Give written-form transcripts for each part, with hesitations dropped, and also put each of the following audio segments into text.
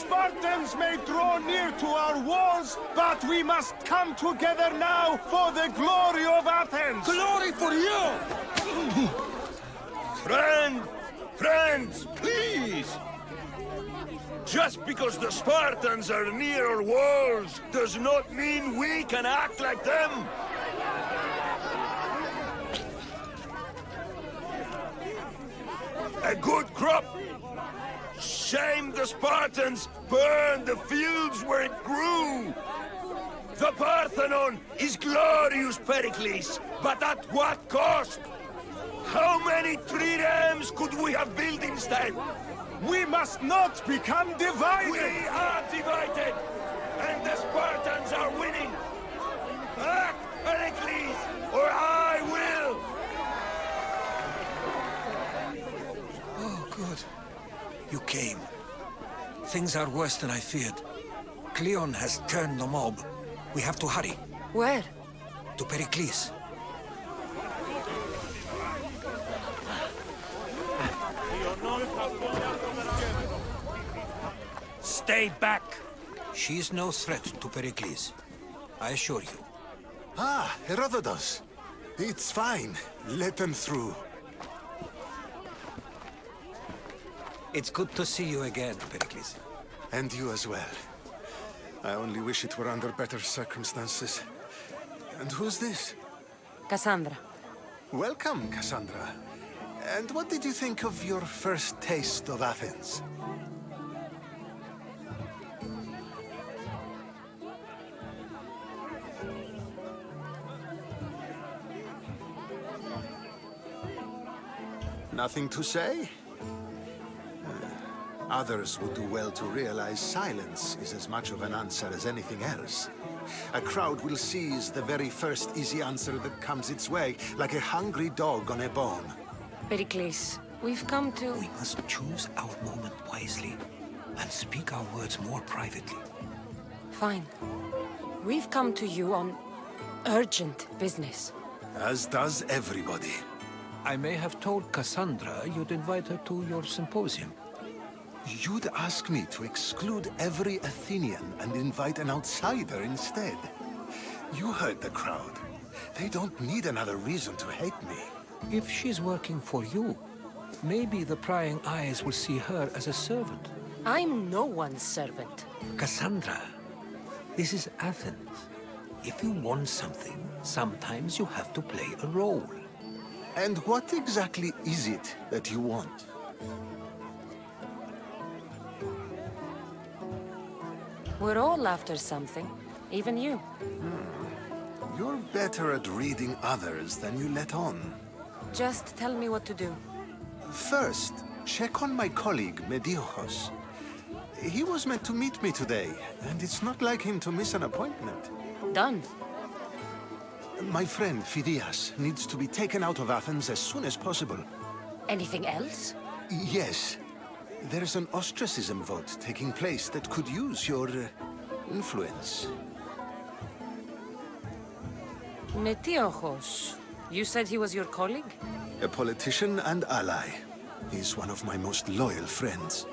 Spartans may draw near to our walls, but we must come together now for the glory of Athens! Glory for you! Friends, please! Just because the Spartans are near our walls does not mean we can act like them! A good crop! Shame the Spartans burned the fields where it grew! The Parthenon is glorious, Pericles, but at what cost? How many triremes could we have built instead? We must not become divided! We are divided! And the Spartans are winning! Act, Pericles, or I will! Oh, good. You came. Things are worse than I feared. Cleon has turned the mob. We have to hurry. Where? To Pericles. Stay back! She is no threat to Pericles. I assure you. Ah, Herodotus. It's fine. Let them through. It's good to see you again, Pericles. And you as well. I only wish it were under better circumstances. And who's this? Kassandra. Welcome, Kassandra. And what did you think of your first taste of Athens? Nothing to say? Others would do well to realize silence is as much of an answer as anything else. A crowd will seize the very first easy answer that comes its way, like a hungry dog on a bone. Pericles, we've come to... We must choose our moment wisely and speak our words more privately. Fine. We've come to you on urgent business. As does everybody. I may have told Kassandra you'd invite her to your symposium. You'd ask me to exclude every Athenian and invite an outsider instead. You heard the crowd. They don't need another reason to hate me. If she's working for you, maybe the prying eyes will see her as a servant. I'm no one's servant. Kassandra, this is Athens. If you want something, sometimes you have to play a role. And what exactly is it that you want? We're all after something, even you. You're better at reading others than you let on. Just tell me what to do. First, check on my colleague, Mediochos. He was meant to meet me today, and it's not like him to miss an appointment. Done. My friend, Phidias, needs to be taken out of Athens as soon as possible. Anything else? Yes. There's an ostracism vote taking place that could use your influence. Metiochos. You said he was your colleague? A politician and ally. He's one of my most loyal friends.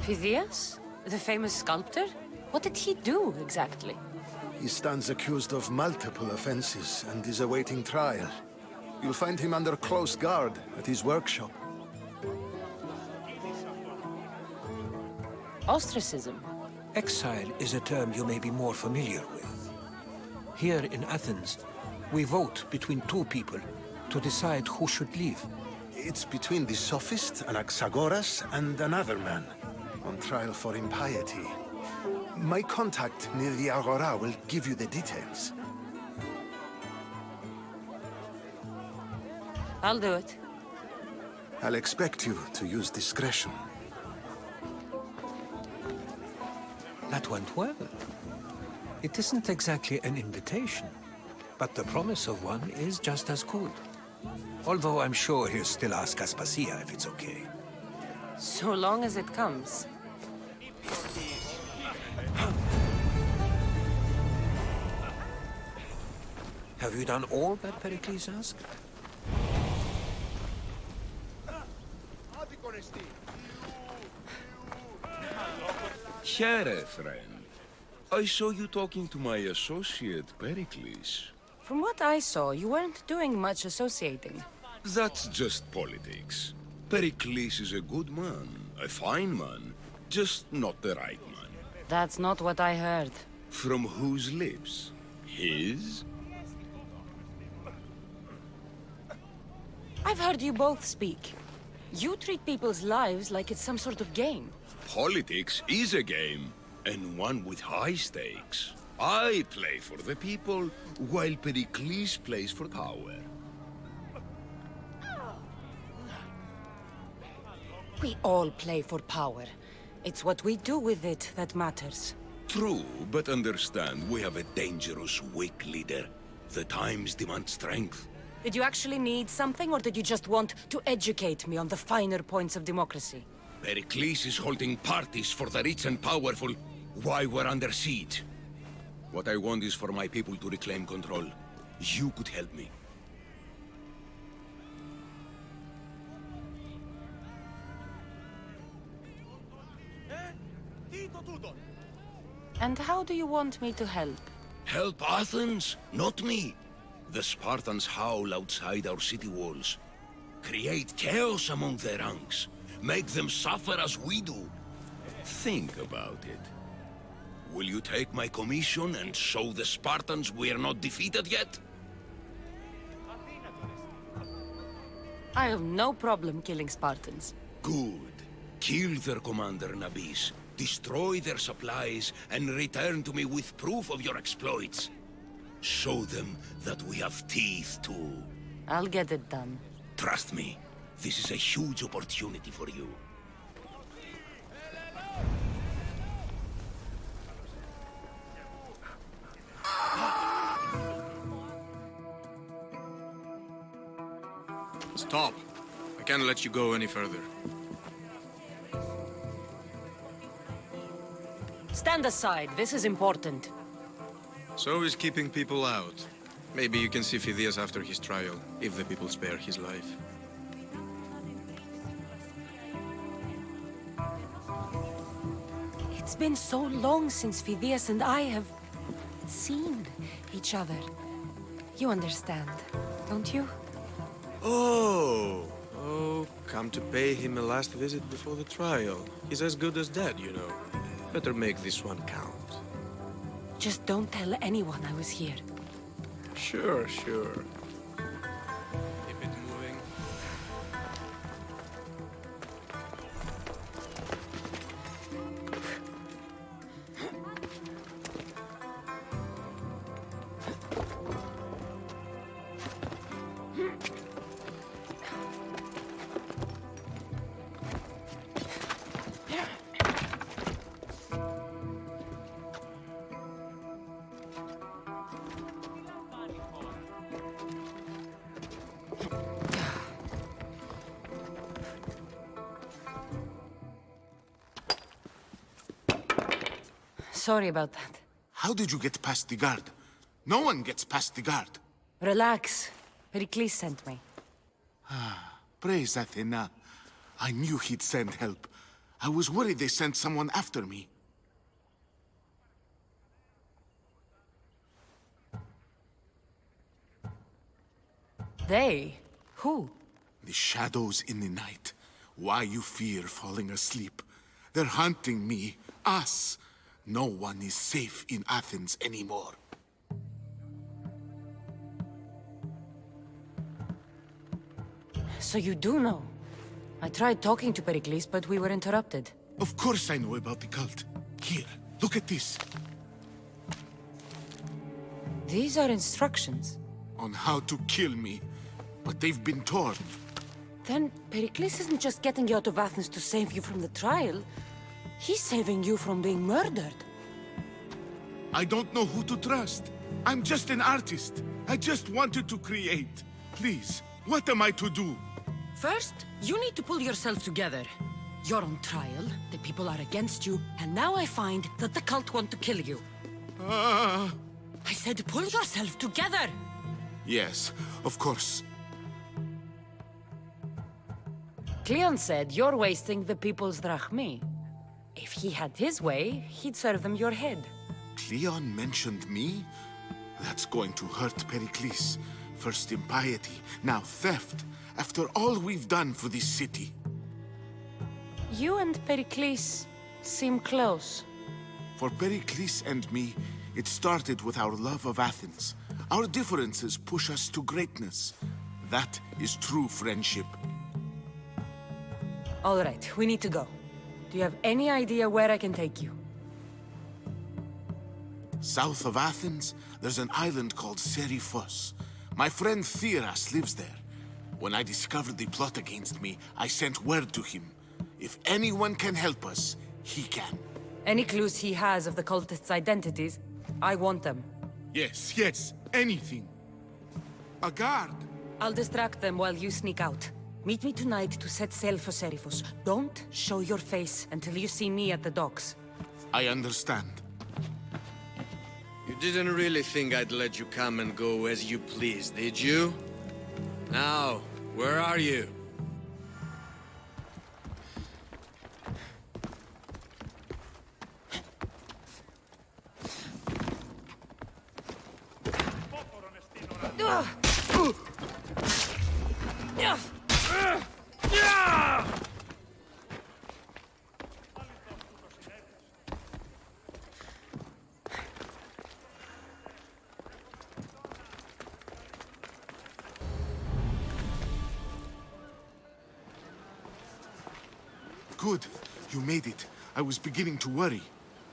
Phidias? The famous sculptor? What did he do, exactly? He stands accused of multiple offenses and is awaiting trial. You'll find him under close guard at his workshop. Ostracism? Exile is a term you may be more familiar with. Here in Athens, we vote between two people to decide who should leave. It's between the sophist Anaxagoras and another man, on trial for impiety. My contact near the Agora will give you the details. I'll do it. I'll expect you to use discretion. That went well. It isn't exactly an invitation, but the promise of one is just as good. Although I'm sure he'll still ask Aspasia if it's okay. So long as it comes. Have you done all that Pericles asked? Here, friend. I saw you talking to my associate, Pericles. From what I saw, you weren't doing much associating. That's just politics. Pericles is a good man, a fine man, just not the right man. That's not what I heard. From whose lips? His? I've heard you both speak. You treat people's lives like it's some sort of game. Politics is a game, and one with high stakes. I play for the people, while Pericles plays for power. We all play for power. It's what we do with it that matters. True, but understand, we have a dangerous, weak leader. The times demand strength. Did you actually need something, or did you just want to educate me on the finer points of democracy? Pericles is holding parties for the rich and powerful while we're under siege. What I want is for my people to reclaim control. You could help me. And how do you want me to help? Help Athens, not me. The Spartans howl outside our city walls. Create chaos among their ranks. Make them suffer as we do. Think about it. Will you take my commission and show the Spartans we are not defeated yet? I have no problem killing Spartans. Good. Kill their commander Nabis, destroy their supplies, and return to me with proof of your exploits. Show them that we have teeth too. I'll get it done. Trust me, this is a huge opportunity for you. Stop. I can't let you go any further. Stand aside. This is important. So is keeping people out. Maybe you can see Phidias after his trial, if the people spare his life. It's been so long since Phidias and I have seen each other. You understand, don't you? Oh, come to pay him a last visit before the trial. He's as good as dead, you know. Better make this one count. Just don't tell anyone I was here. Sure. Keep it moving. Sorry about that. How did you get past the guard? No one gets past the guard. Relax. Pericles sent me. Praise Athena. I knew he'd send help. I was worried they sent someone after me. They? Who? The shadows in the night. Why you fear falling asleep? They're hunting me, us. No one is safe in Athens anymore. So you do know? I tried talking to Pericles, but we were interrupted. Of course I know about the cult. Here, look at this. These are instructions. On how to kill me. But they've been torn. Then Pericles isn't just getting you out of Athens to save you from the trial. He's saving you from being murdered. I don't know who to trust. I'm just an artist. I just wanted to create. Please, what am I to do? First, you need to pull yourself together. You're on trial, the people are against you, and now I find that the cult want to kill you. I said pull yourself together! Yes, of course. Cleon said you're wasting the people's drachmi. If he had his way, he'd serve them your head. Cleon mentioned me? That's going to hurt Pericles. First impiety, now theft. After all we've done for this city. You and Pericles seem close. For Pericles and me, it started with our love of Athens. Our differences push us to greatness. That is true friendship. All right, we need to go. Do you have any idea where I can take you? South of Athens, there's an island called Seriphos. My friend Theras lives there. When I discovered the plot against me, I sent word to him. If anyone can help us, he can. Any clues he has of the cultists' identities, I want them. Yes, yes, anything. A guard. I'll distract them while you sneak out. Meet me tonight to set sail for Seriphos. Don't show your face until you see me at the docks. I understand. You didn't really think I'd let you come and go as you please, did you? Now, where are you? Good. You made it. I was beginning to worry.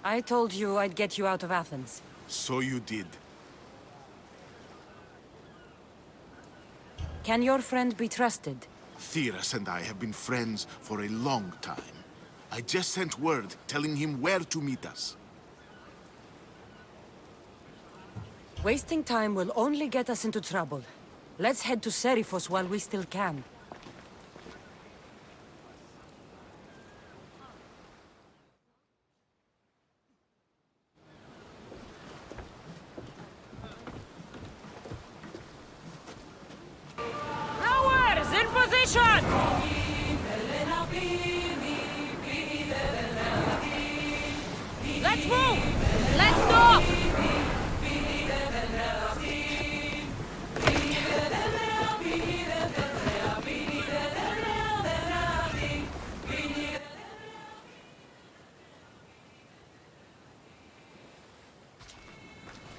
I told you I'd get you out of Athens. So you did. Can your friend be trusted? Theras and I have been friends for a long time. I just sent word telling him where to meet us. Wasting time will only get us into trouble. Let's head to Seriphos while we still can. Rowers, in position! Let's move! Let's go!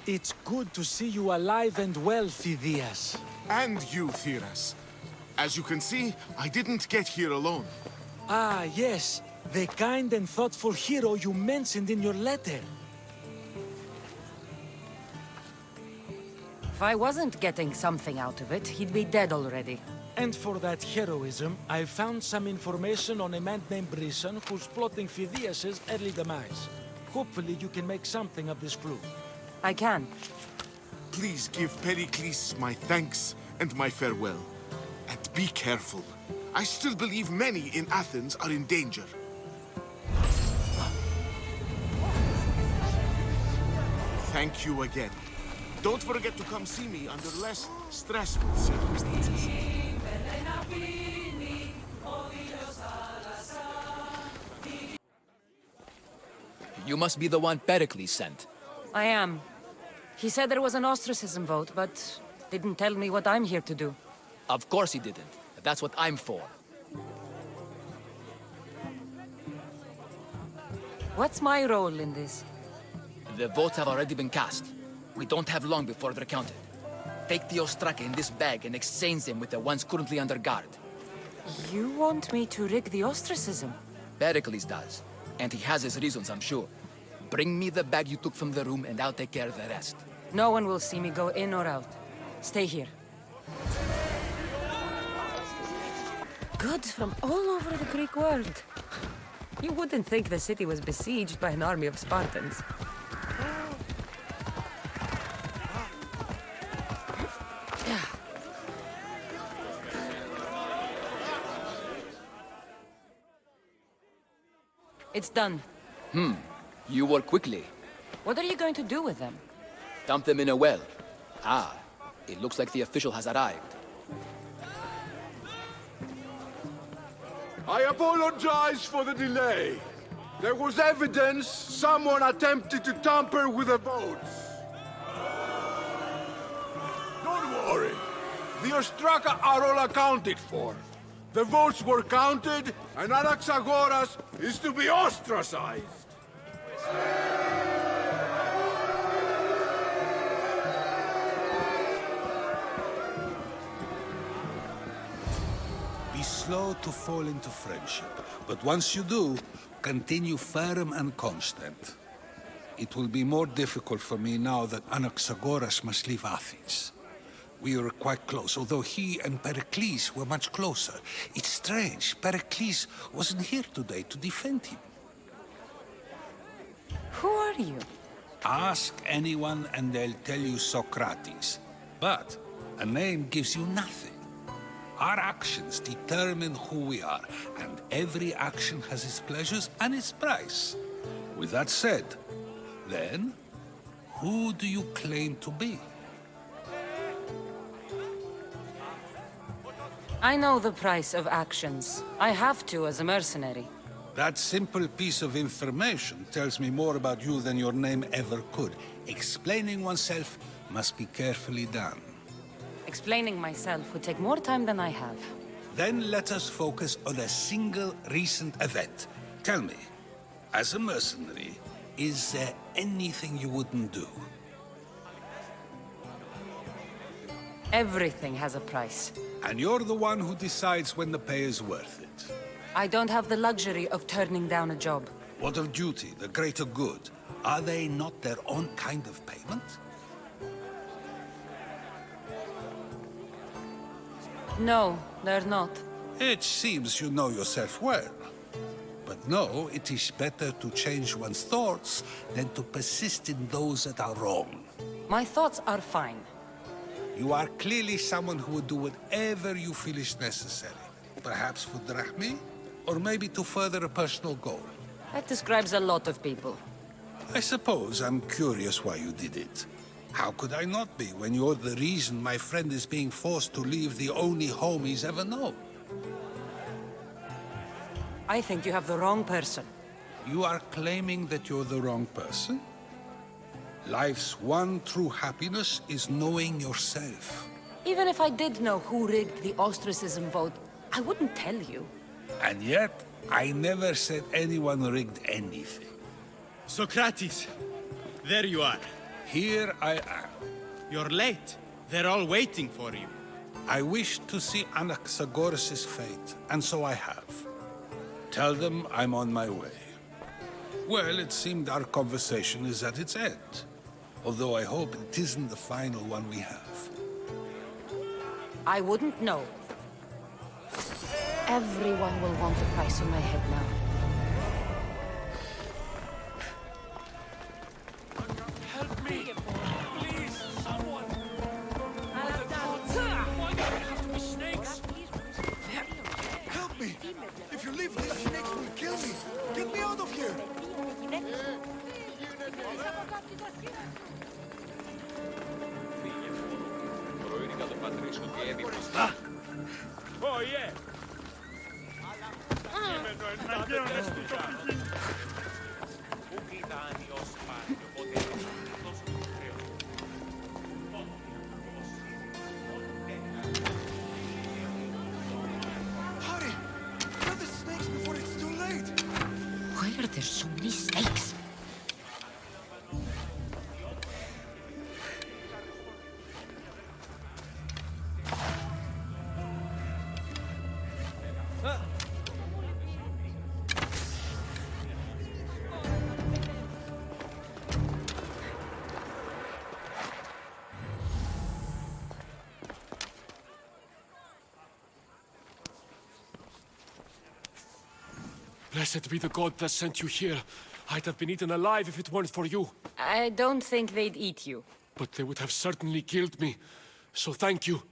It's good to see you alive and well, Phidias. And you, Theras. As you can see, I didn't get here alone. Ah, yes. The kind and thoughtful hero you mentioned in your letter. If I wasn't getting something out of it, he'd be dead already. And for that heroism, I found some information on a man named Brisson who's plotting Phidias' early demise. Hopefully you can make something of this clue. I can. Please give Pericles my thanks and my farewell. And be careful. I still believe many in Athens are in danger. Thank you again. Don't forget to come see me under less stressful circumstances. You must be the one Pericles sent. I am. He said there was an ostracism vote, but didn't tell me what I'm here to do. Of course he didn't. That's what I'm for. What's my role in this? The votes have already been cast. We don't have long before they're counted. Take the ostraka in this bag and exchange them with the ones currently under guard. You want me to rig the ostracism? Pericles does. And he has his reasons, I'm sure. Bring me the bag you took from the room and I'll take care of the rest. No one will see me go in or out. Stay here. Goods from all over the Greek world. You wouldn't think the city was besieged by an army of Spartans. It's done. You work quickly. What are you going to do with them? Dump them in a well. Ah, it looks like the official has arrived. I apologize for the delay. There was evidence someone attempted to tamper with the votes. Don't worry. The Ostraka are all accounted for. The votes were counted, and Anaxagoras is to be ostracized. Be slow to fall into friendship, but once you do, continue firm and constant. It will be more difficult for me now that Anaxagoras must leave Athens. We were quite close, although he and Pericles were much closer. It's strange, Pericles wasn't here today to defend him. Who are you? Ask anyone and they'll tell you Socrates. But a name gives you nothing. Our actions determine who we are, and every action has its pleasures and its price. With that said, then, who do you claim to be? I know the price of actions. I have to as a mercenary. That simple piece of information tells me more about you than your name ever could. Explaining oneself must be carefully done. Explaining myself would take more time than I have. Then let us focus on a single recent event. Tell me, as a mercenary, is there anything you wouldn't do? Everything has a price. And you're the one who decides when the pay is worth it. I don't have the luxury of turning down a job. What of duty, the greater good? Are they not their own kind of payment? No, they're not. It seems you know yourself well. But no, it is better to change one's thoughts than to persist in those that are wrong. My thoughts are fine. You are clearly someone who would do whatever you feel is necessary. Perhaps for drachmae, or maybe to further a personal goal. That describes a lot of people. I suppose I'm curious why you did it. How could I not be when you're the reason my friend is being forced to leave the only home he's ever known? I think you have the wrong person. You are claiming that you're the wrong person? Life's one true happiness is knowing yourself. Even if I did know who rigged the ostracism vote, I wouldn't tell you. And yet, I never said anyone rigged anything. Socrates, there you are. Here I am. You're late. They're all waiting for you. I wish to see Anaxagoras' fate, and so I have. Tell them I'm on my way. Well, it seemed our conversation is at its end. Although I hope it isn't the final one we have. I wouldn't know. Everyone will want the price on my head now. Help me! Please, someone! Why do they have to be snakes? Help me! If you leave, these snakes will kill me! Get me out of here! Oh, yeah! Hurry! Kill the snakes before it's too late! Why are there so many snakes? Blessed be the god that sent you here. I'd have been eaten alive if it weren't for you. I don't think they'd eat you. But they would have certainly killed me. So thank you.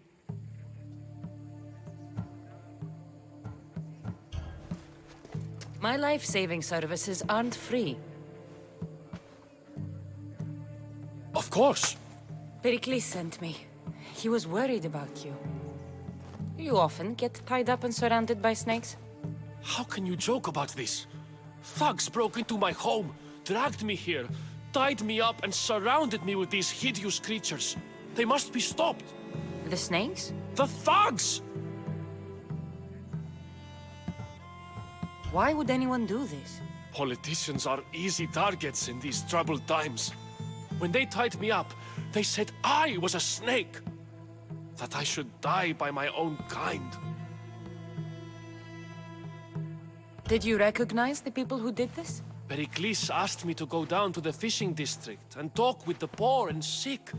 My life-saving services aren't free. Of course. Pericles sent me. He was worried about you. You often get tied up and surrounded by snakes? How can you joke about this? Thugs broke into my home, dragged me here, tied me up and surrounded me with these hideous creatures. They must be stopped. The snakes? The thugs! Why would anyone do this? Politicians are easy targets in these troubled times. When they tied me up, they said I was a snake. That I should die by my own kind. Did you recognize the people who did this? Pericles asked me to go down to the fishing district and talk with the poor and sick,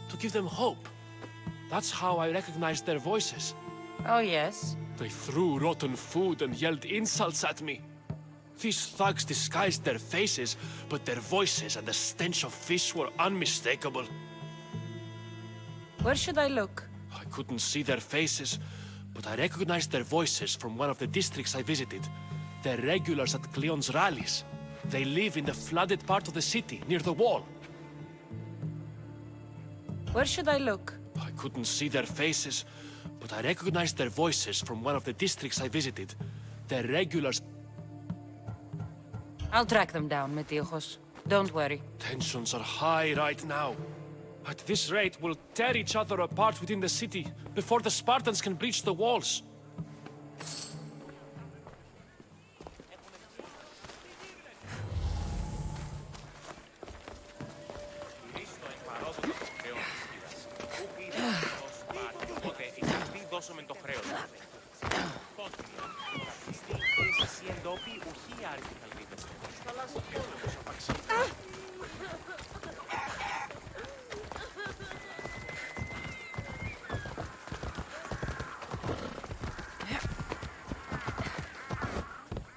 to give them hope. That's how I recognized their voices. Oh, yes. They threw rotten food and yelled insults at me. These thugs disguised their faces, but their voices and the stench of fish were unmistakable. Where should I look? I couldn't see their faces, but I recognized their voices from one of the districts I visited. They're regulars at Cleon's rallies. They live in the flooded part of the city, near the wall. Where should I look? I couldn't see their faces, but I recognized their voices from one of the districts I visited. They're regulars. I'll track them down, Metiochos. Don't worry. Tensions are high right now. At this rate, we'll tear each other apart within the city before the Spartans can breach the walls.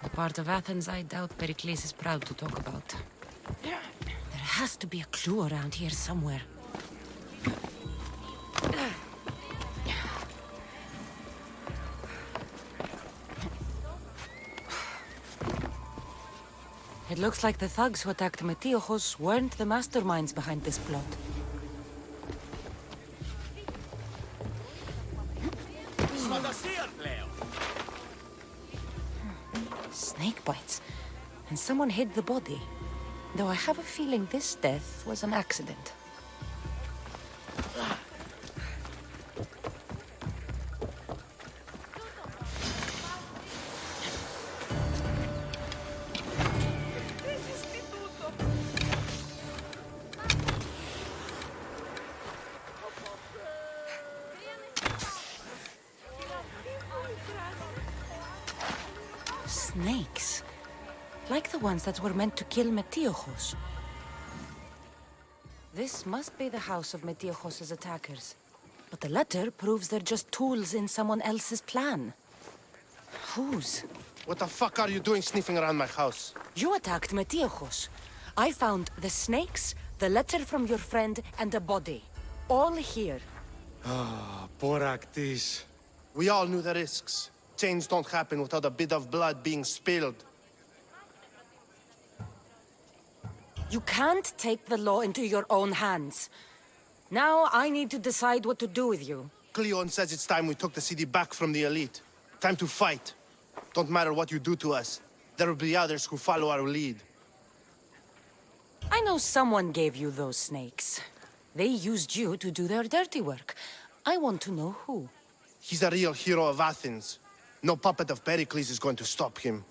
A part of Athens I doubt Pericles is proud to talk about. There has to be a clue around here somewhere. It looks like the thugs who attacked Metiochos weren't the masterminds behind this plot. Snake bites. And someone hid the body. Though I have a feeling this death was an accident. Snakes. Like the ones that were meant to kill Metiochos. This must be the house of Metiochos' attackers. But the letter proves they're just tools in someone else's plan. Whose? What the fuck are you doing sniffing around my house? You attacked Metiochos. I found the snakes, the letter from your friend, and a body. All here. Ah, Boraktis. We all knew the risks. Change don't happen without a bit of blood being spilled. You can't take the law into your own hands. Now I need to decide what to do with you. Cleon says it's time we took the city back from the elite. Time to fight. Don't matter what you do to us. There will be others who follow our lead. I know someone gave you those snakes. They used you to do their dirty work. I want to know who. He's a real hero of Athens. No puppet of Pericles is going to stop him.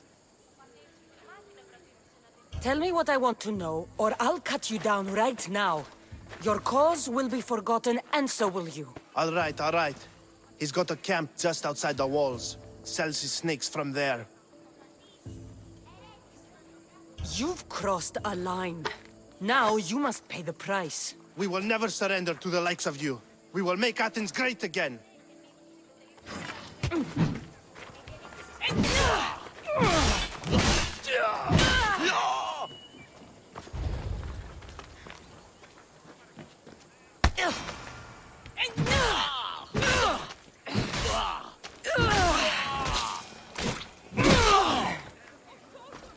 Tell me what I want to know, or I'll cut you down right now. Your cause will be forgotten, and so will you. All right. He's got a camp just outside the walls. Sells his snakes from there. You've crossed a line. Now you must pay the price. We will never surrender to the likes of you. We will make Athens great again.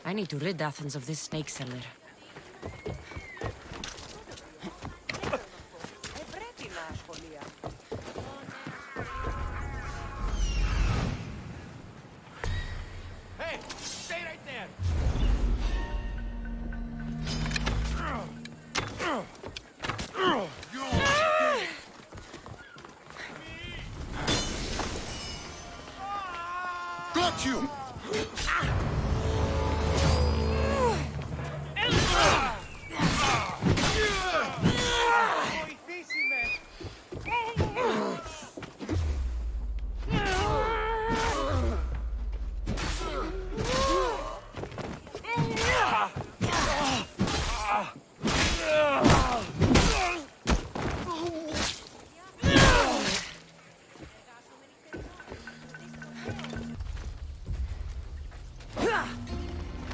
I need to rid Athens of this snake seller. Hey, stay right there!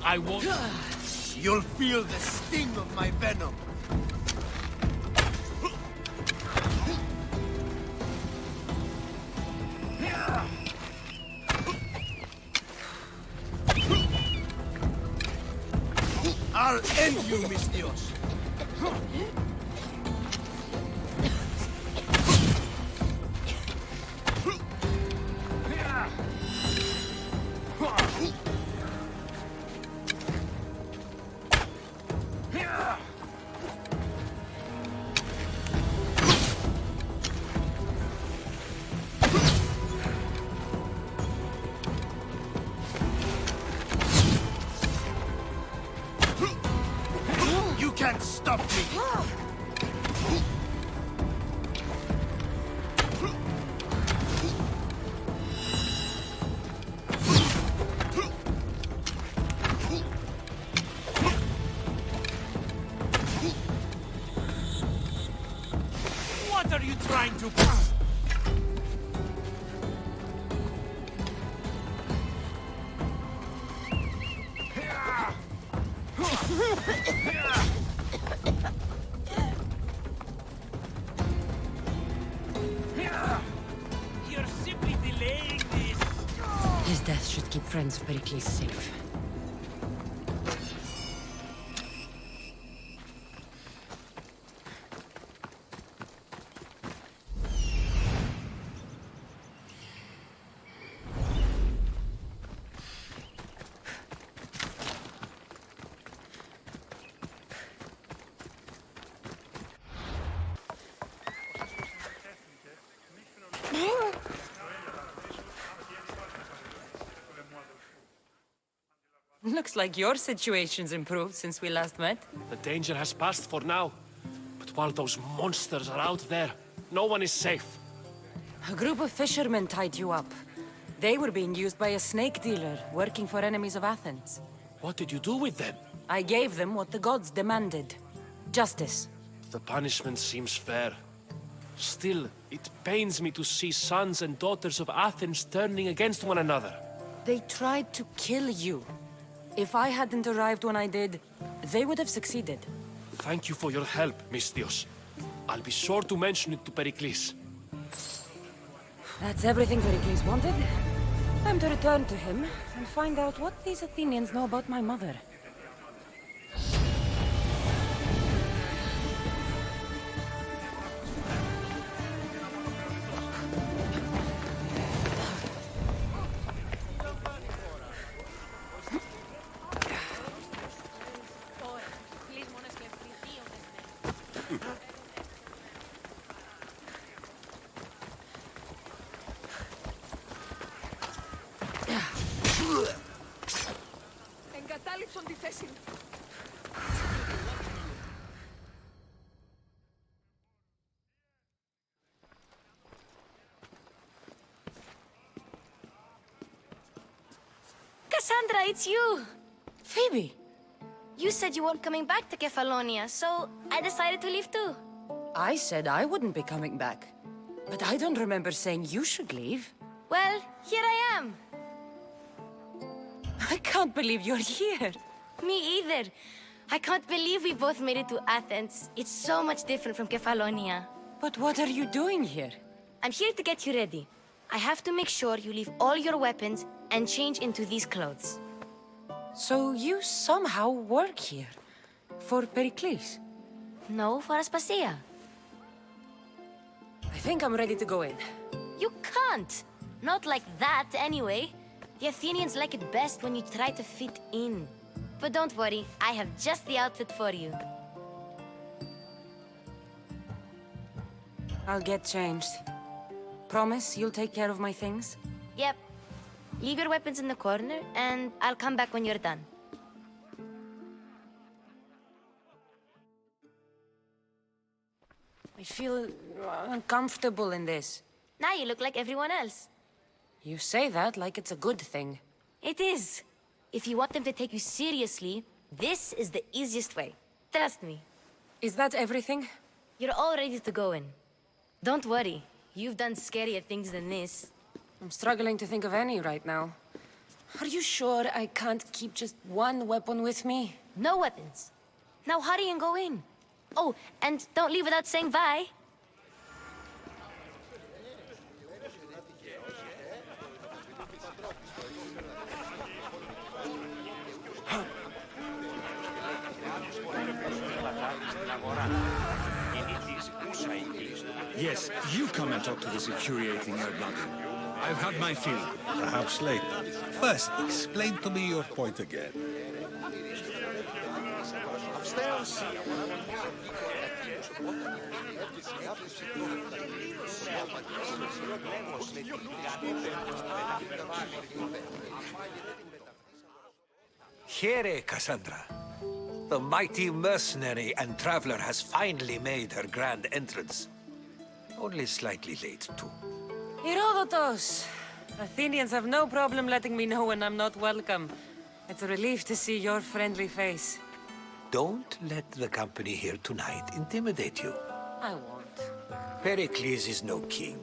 I won't... You'll feel the sting of my venom. I'll end you, Mistios. You can't stop me! What are you trying to... You're simply delaying this. His death should keep friends of Pericles safe. Looks like your situation's improved since we last met. The danger has passed for now. But while those monsters are out there, no one is safe. A group of fishermen tied you up. They were being used by a snake dealer working for enemies of Athens. What did you do with them? I gave them what the gods demanded. Justice. The punishment seems fair. Still, it pains me to see sons and daughters of Athens turning against one another. They tried to kill you. If I hadn't arrived when I did, they would have succeeded. Thank you for your help, Mistios. I'll be sure to mention it to Pericles. That's everything Pericles wanted. Time to return to him and find out what these Athenians know about my mother. Εγκατάλειψον τη θέση μου. Kassandra, it's you! Phoebe! You said you weren't coming back to Kefalonia, so I decided to leave too. I said I wouldn't be coming back. But I don't remember saying you should leave. Well, here I am. I can't believe you're here. Me either. I can't believe we both made it to Athens. It's so much different from Kefalonia. But what are you doing here? I'm here to get you ready. I have to make sure you leave all your weapons and change into these clothes. So you somehow work here? For Pericles? No, for Aspasia. I think I'm ready to go in. You can't. Not like that, anyway. The Athenians like it best when you try to fit in. But don't worry, I have just the outfit for you. I'll get changed. Promise you'll take care of my things? Yep. Leave your weapons in the corner, and I'll come back when you're done. I feel uncomfortable in this. Now you look like everyone else. You say that like it's a good thing. It is. If you want them to take you seriously, this is the easiest way. Trust me. Is that everything? You're all ready to go in. Don't worry. You've done scarier things than this. I'm struggling to think of any right now. Are you sure I can't keep just one weapon with me? No weapons. Now hurry and go in. Oh, and don't leave without saying bye. Yes, you come and talk to this infuriating air-blooded. I've had my fill. Perhaps later. First, explain to me your point again. Here, Kassandra. The mighty mercenary and traveler has finally made her grand entrance. Only slightly late, too. Herodotus! Athenians have no problem letting me know when I'm not welcome. It's a relief to see your friendly face. Don't let the company here tonight intimidate you. I won't. Pericles is no king.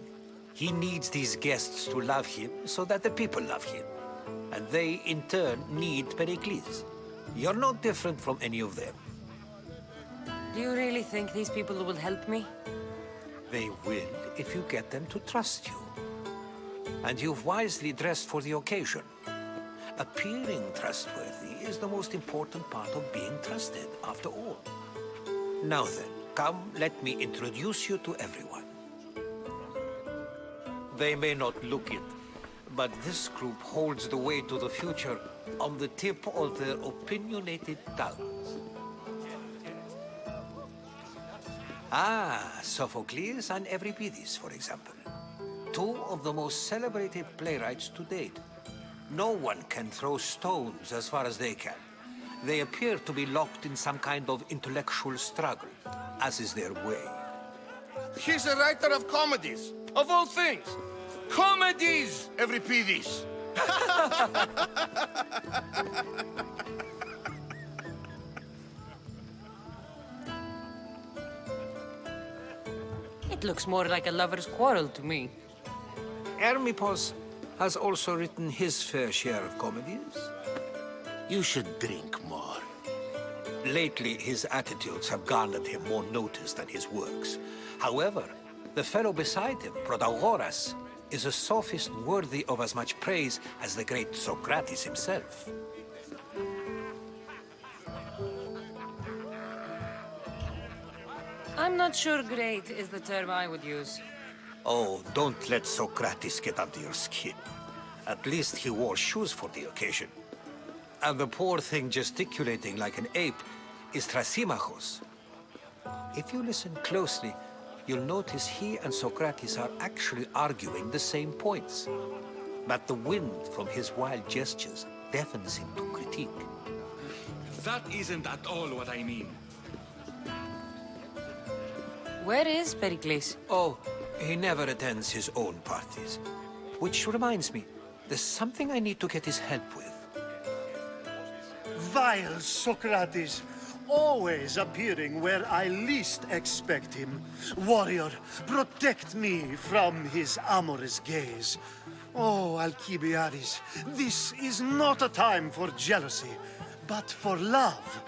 He needs these guests to love him so that the people love him. And they, in turn, need Pericles. You're no different from any of them. Do you really think these people will help me? They will if you get them to trust you. And you've wisely dressed for the occasion. Appearing trustworthy is the most important part of being trusted, after all. Now then, come, let me introduce you to everyone. They may not look it, but this group holds the way to the future on the tip of their opinionated tongues. Ah, Sophocles and Euripides, for example. Two of the most celebrated playwrights to date. No one can throw stones as far as they can. They appear to be locked in some kind of intellectual struggle, as is their way. He's a writer of comedies, of all things. Comedies, Euripides. It looks more like a lover's quarrel to me. Hermippos has also written his fair share of comedies. You should drink more. Lately, his attitudes have garnered him more notice than his works. However, the fellow beside him, Protagoras, is a sophist worthy of as much praise as the great Socrates himself. I'm not sure great is the term I would use. Oh, don't let Socrates get under your skin. At least he wore shoes for the occasion. And the poor thing gesticulating like an ape is Thrasymachos. If you listen closely, you'll notice he and Socrates are actually arguing the same points. But the wind from his wild gestures deafens him to critique. That isn't at all what I mean. Where is Pericles? Oh, he never attends his own parties. Which reminds me, there's something I need to get his help with. Vile Socrates, always appearing where I least expect him. Warrior, protect me from his amorous gaze. Oh, Alkibiades, this is not a time for jealousy, but for love.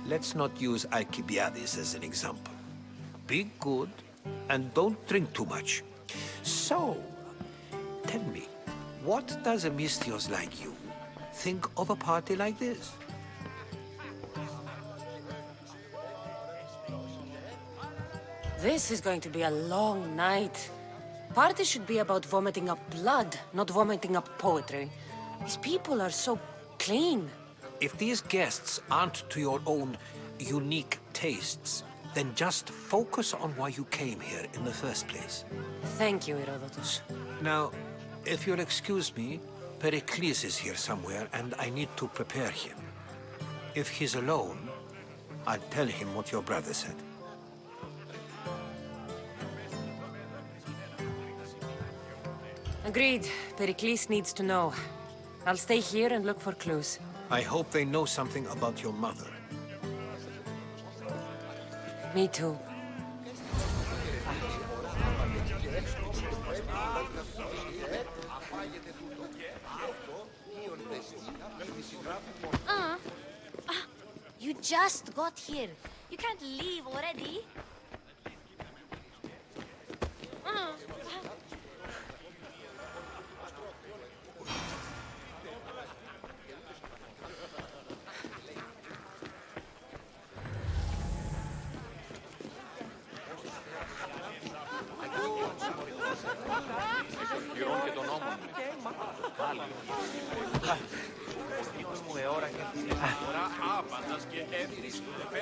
Let's not use Alkibiades as an example. Be good, and don't drink too much. So, tell me, what does a Mystios like you think of a party like this? This is going to be a long night. Parties should be about vomiting up blood, not vomiting up poetry. These people are so clean. If these guests aren't to your own unique tastes, then just focus on why you came here in the first place. Thank you, Herodotus. Now, if you'll excuse me, Pericles is here somewhere, and I need to prepare him. If he's alone, I'll tell him what your brother said. Agreed. Pericles needs to know. I'll stay here and look for clues. I hope they know something about your mother. Me too. You just got here. You can't leave already.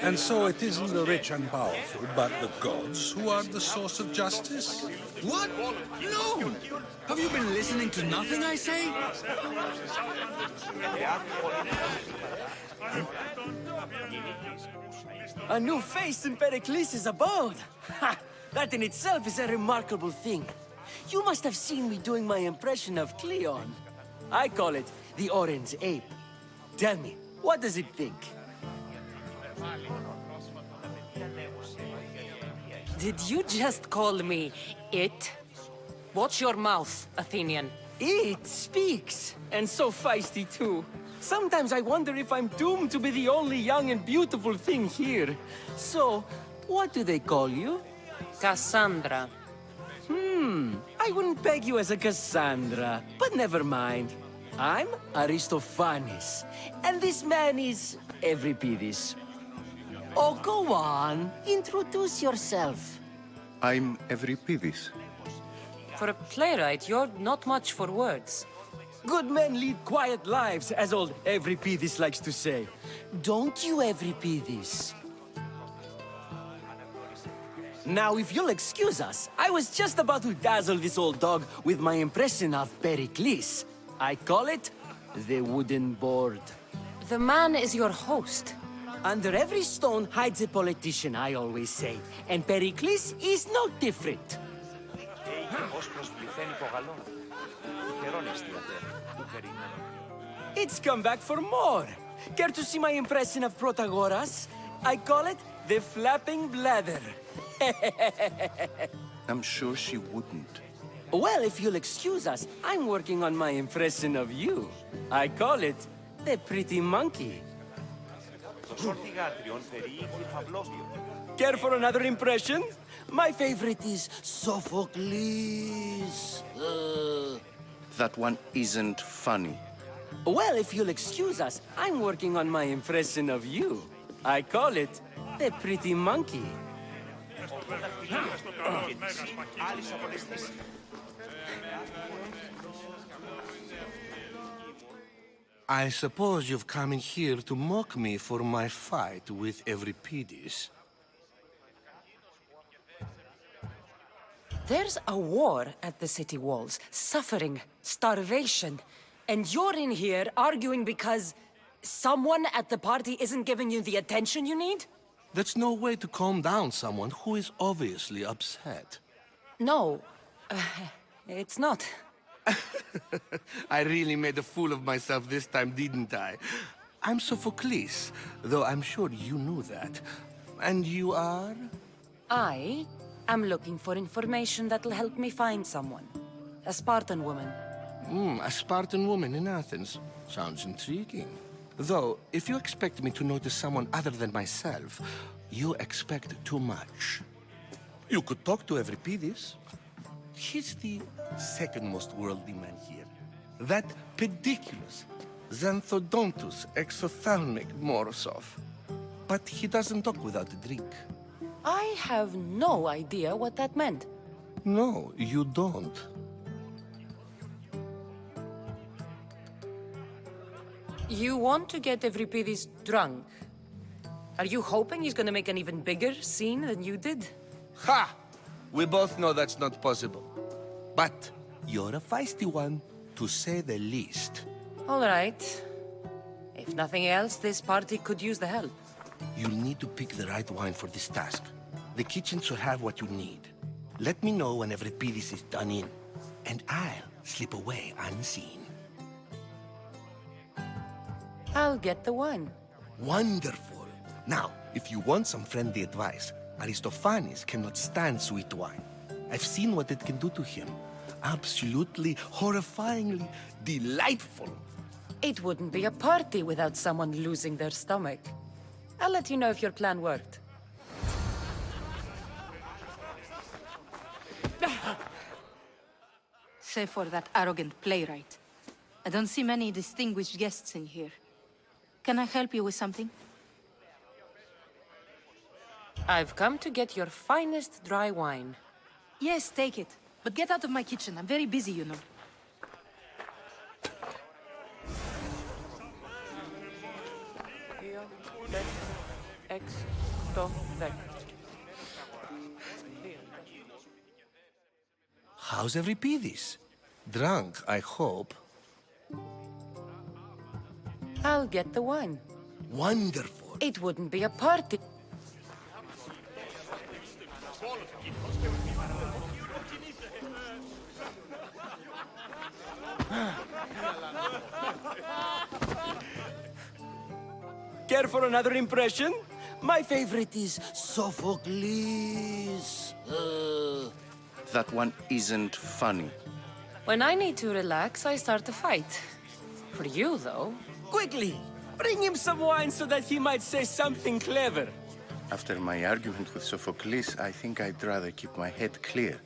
And so it isn't the rich and powerful, but the gods who are the source of justice? What? No! Have you been listening to nothing I say? A new face in Pericles' abode! Ha! That in itself is a remarkable thing. You must have seen me doing my impression of Cleon. I call it the Orange Ape. Tell me, what does it think? Did you just call me it? Watch your mouth, Athenian. It speaks, and so feisty too. Sometimes I wonder if I'm doomed to be the only young and beautiful thing here. So, what do they call you? Kassandra. I wouldn't peg you as a Kassandra, but never mind. I'm Aristophanes, and this man is Euripides. Oh, go on. Introduce yourself. I'm Euripides. For a playwright, you're not much for words. Good men lead quiet lives, as old Euripides likes to say. Don't you, Euripides? Now, if you'll excuse us, I was just about to dazzle this old dog with my impression of Pericles. I call it the wooden board. The man is your host. Under every stone hides a politician, I always say. And Pericles is no different. It's come back for more. Care to see my impression of Protagoras? I call it the flapping bladder. I'm sure she wouldn't. Well, if you'll excuse us, I'm working on my impression of you. I call it the pretty monkey. Care for another impression? My favorite is Sophocles. That one isn't funny. Well, if you'll excuse us, I'm working on my impression of you. I call it the pretty monkey. I suppose you've come in here to mock me for my fight with Euripides. There's a war at the city walls, suffering, starvation. And you're in here arguing because someone at the party isn't giving you the attention you need? That's no way to calm down someone who is obviously upset. No, it's not. I really made a fool of myself this time, didn't I? I'm Sophocles, though I'm sure you knew that. And you are? I am looking for information that'll help me find someone. A Spartan woman. A Spartan woman in Athens. Sounds intriguing. Though, if you expect me to notice someone other than myself, you expect too much. You could talk to Euripides. He's the second most worldly man here. That pediculous, xanthodontus exophthalmic Morosov. But he doesn't talk without a drink. I have no idea what that meant. No, you don't. You want to get Euripides drunk? Are you hoping he's gonna make an even bigger scene than you did? Ha! We both know that's not possible. But you're a feisty one, to say the least. All right. If nothing else, this party could use the help. You'll need to pick the right wine for this task. The kitchen should have what you need. Let me know when Euripides is done in, and I'll slip away unseen. I'll get the wine. Wonderful. Now, if you want some friendly advice, Aristophanes cannot stand sweet wine. I've seen what it can do to him. Absolutely, horrifyingly delightful. It wouldn't be a party without someone losing their stomach. I'll let you know if your plan worked. Save for that arrogant playwright. I don't see many distinguished guests in here. Can I help you with something? I've come to get your finest dry wine. Yes, take it. But get out of my kitchen. I'm very busy, you know. How's Euripides? Drunk, I hope. I'll get the wine. Wonderful. It wouldn't be a party. Care for another impression? My favorite is Sophocles. That one isn't funny. When I need to relax, I start a fight. For you, though. Quickly! Bring him some wine so that he might say something clever. After my argument with Sophocles, I think I'd rather keep my head clear.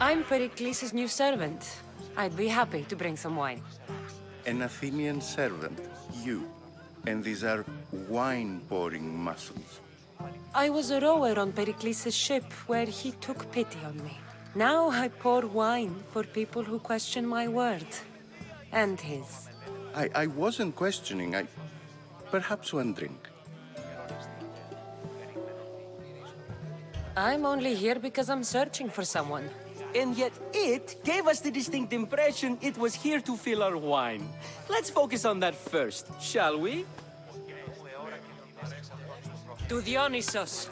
I'm Pericles' new servant. I'd be happy to bring some wine. An Athenian servant, you. And these are wine-pouring muscles. I was a rower on Pericles' ship where he took pity on me. Now I pour wine for people who question my word. And his. I wasn't questioning, perhaps one drink. I'm only here because I'm searching for someone. And yet it gave us the distinct impression it was here to fill our wine. Let's focus on that first, shall we? To Dionysos.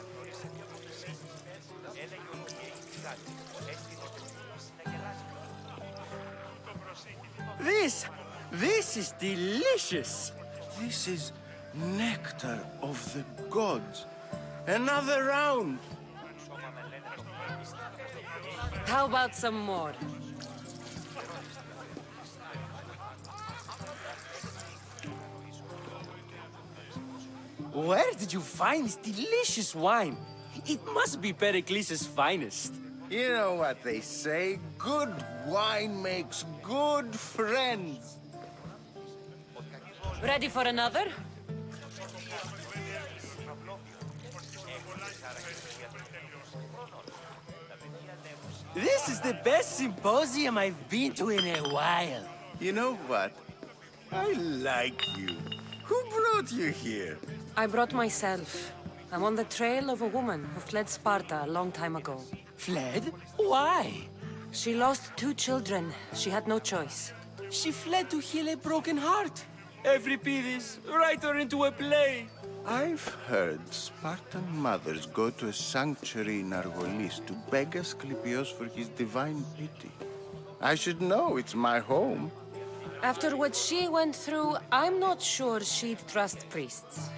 This is delicious. This is nectar of the gods. Another round. How about some more? Where did you find this delicious wine? It must be Pericles' finest. You know what they say, good wine makes good friends. Ready for another? This is the best symposium I've been to in a while. You know what? I like you. Who brought you here? I brought myself. I'm on the trail of a woman who fled Sparta a long time ago. Fled? Why? She lost 2 children. She had no choice. She fled to heal a broken heart. Euripides, write her into a play. I've heard Spartan mothers go to a sanctuary in Argolis to beg Asclepios for his divine pity. I should know, it's my home. After what she went through, I'm not sure she'd trust priests.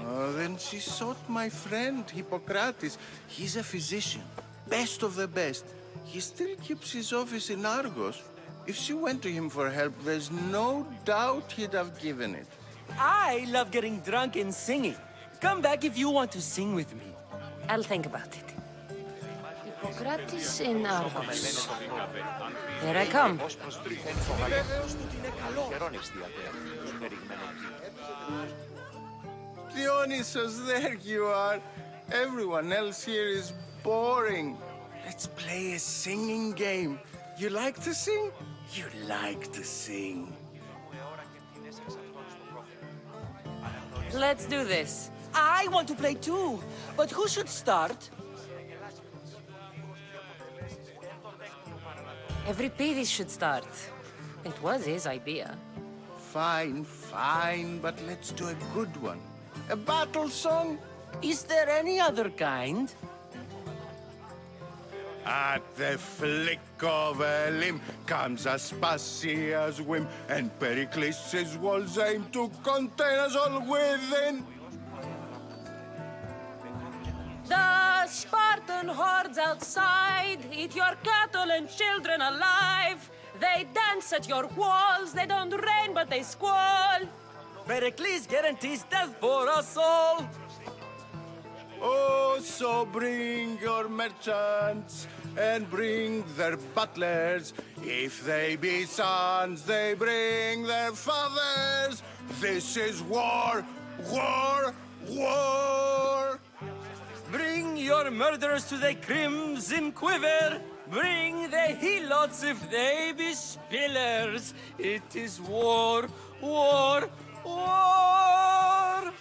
Oh, then she sought my friend, Hippocrates. He's a physician, best of the best. He still keeps his office in Argos. If she went to him for help, there's no doubt he'd have given it. I love getting drunk and singing. Come back if you want to sing with me. I'll think about it. Hippocrates in Argos. Here I come. Dionysos, there you are. Everyone else here is boring. Let's play a singing game. You like to sing? You like to sing. Let's do this. I want to play too, but who should start? Euripides should start. It was his idea. Fine, fine, but let's do a good one. A battle song? Is there any other kind? At the flick of a limb comes Aspasia's whim, and Pericles' walls aim to contain us all within. The Spartan hordes outside eat your cattle and children alive. They dance at your walls, they don't rain but they squall. Pericles guarantees death for us all. Oh, so bring your merchants and bring their butlers. If they be sons, they bring their fathers. This is war, war, war. Bring your murderers to the crimson quiver. Bring the helots if they be spillers. It is war, war, war.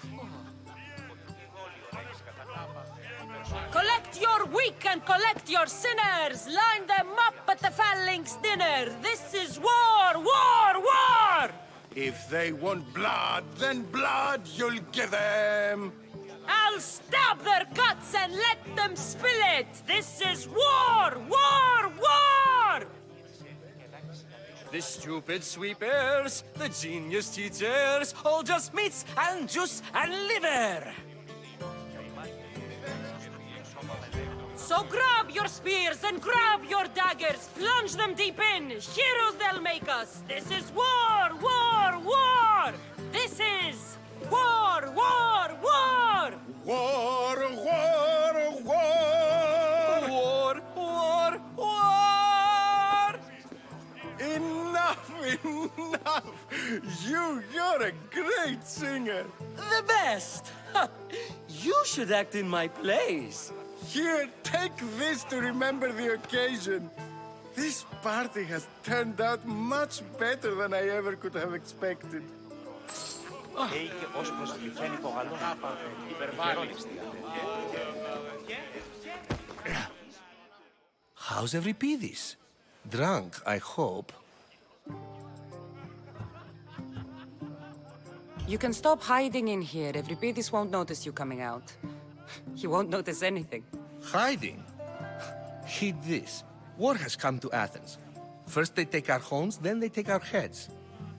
Collect your weak and collect your sinners. Line them up at the phalanx dinner. This is war, war, war. If they want blood, then blood you'll give them. I'll stab their guts and let them spill it. This is war, war, war. The stupid sweepers, the genius teachers, all just meats and juice and liver. So grab your spears and grab your daggers. Plunge them deep in. Heroes they'll make us. This is war, war, war. This is war, war, war. War, war, war. War, war, war. Enough, enough. You're a great singer. The best. You should act in my plays. Here, take this to remember the occasion. This party has turned out much better than I ever could have expected. How's Euripides? Drunk, I hope. You can stop hiding in here. Euripides won't notice you coming out. He won't notice anything. Hiding? Heed this. War has come to Athens. First they take our homes, then they take our heads.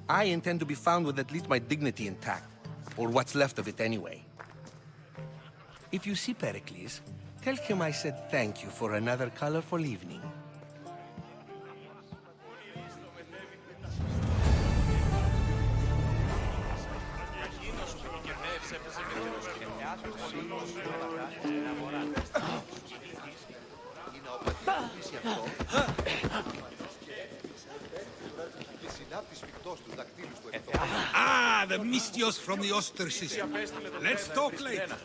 I intend to be found with at least my dignity intact. Or what's left of it anyway. If you see Pericles, tell him I said thank you for another colorful evening. Ah, the mystios from the ostracism. Let's talk later.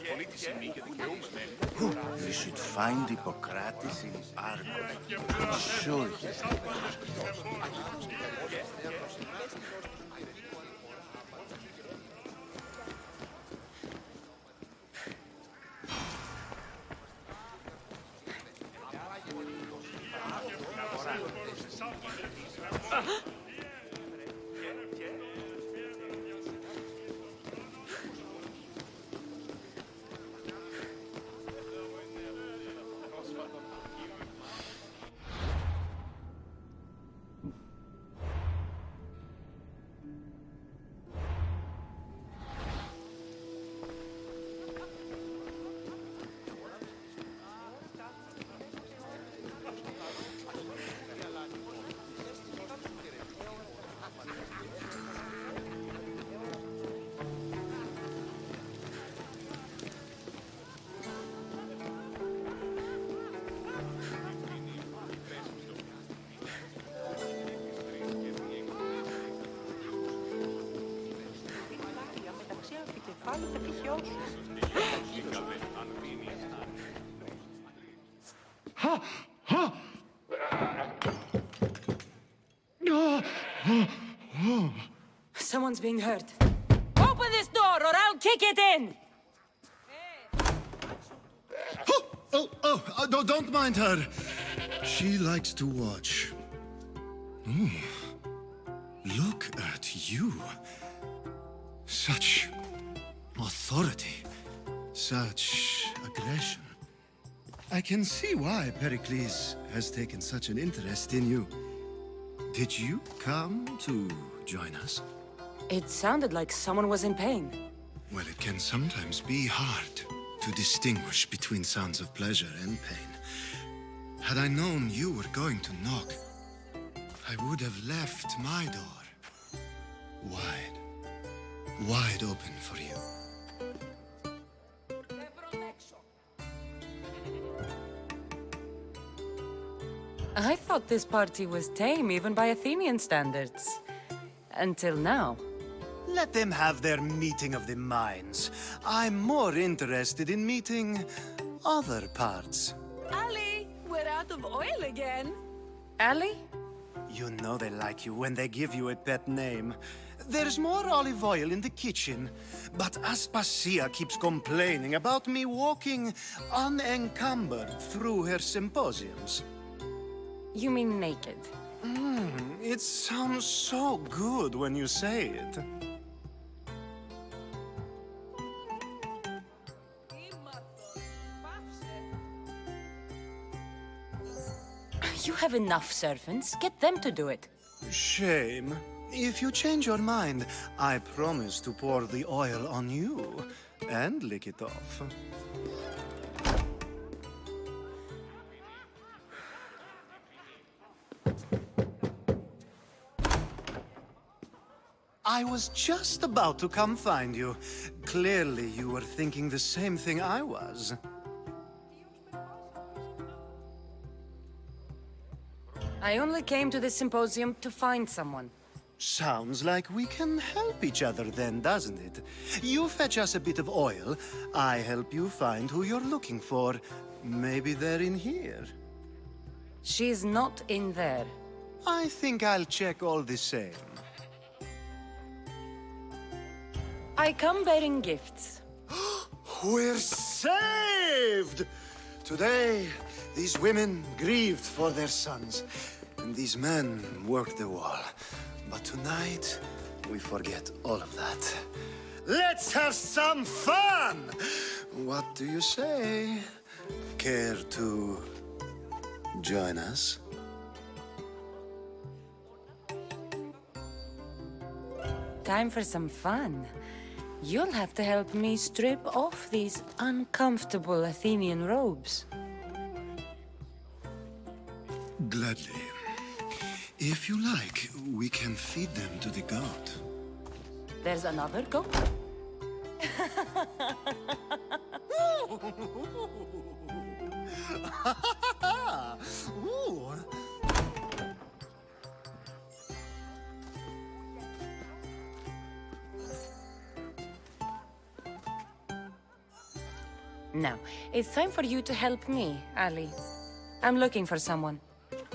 We should find Hippocrates in Argos. I'm sure he's... Someone's being hurt. Open this door or I'll kick it in! Don't mind her. She likes to watch. Look at you. Such authority. Such aggression. I can see why Pericles has taken such an interest in you. Did you come to join us? It sounded like someone was in pain. Well, it can sometimes be hard to distinguish between sounds of pleasure and pain. Had I known you were going to knock, I would have left my door wide open for you. I thought this party was tame even by Athenian standards. Until now. Let them have their meeting of the minds. I'm more interested in meeting other parts. Ali, we're out of oil again. Ali? You know they like you when they give you a pet name. There's more olive oil in the kitchen, but Aspasia keeps complaining about me walking unencumbered through her symposiums. You mean naked? It sounds so good when you say it. You have enough servants. Get them to do it. Shame. If you change your mind, I promise to pour the oil on you and lick it off. I was just about to come find you. Clearly, you were thinking the same thing I was. I only came to the symposium to find someone. Sounds like we can help each other then, doesn't it? You fetch us a bit of oil, I help you find who you're looking for. Maybe they're in here. She's not in there. I think I'll check all the same. I come bearing gifts. We're saved! Today, these women grieved for their sons, and these men worked the wall. But tonight, we forget all of that. Let's have some fun! What do you say? Care to join us? Time for some fun. You'll have to help me strip off these uncomfortable Athenian robes. Gladly. If you like, we can feed them to the goat. There's another goat? Ooh. Now, it's time for you to help me, Ali. I'm looking for someone.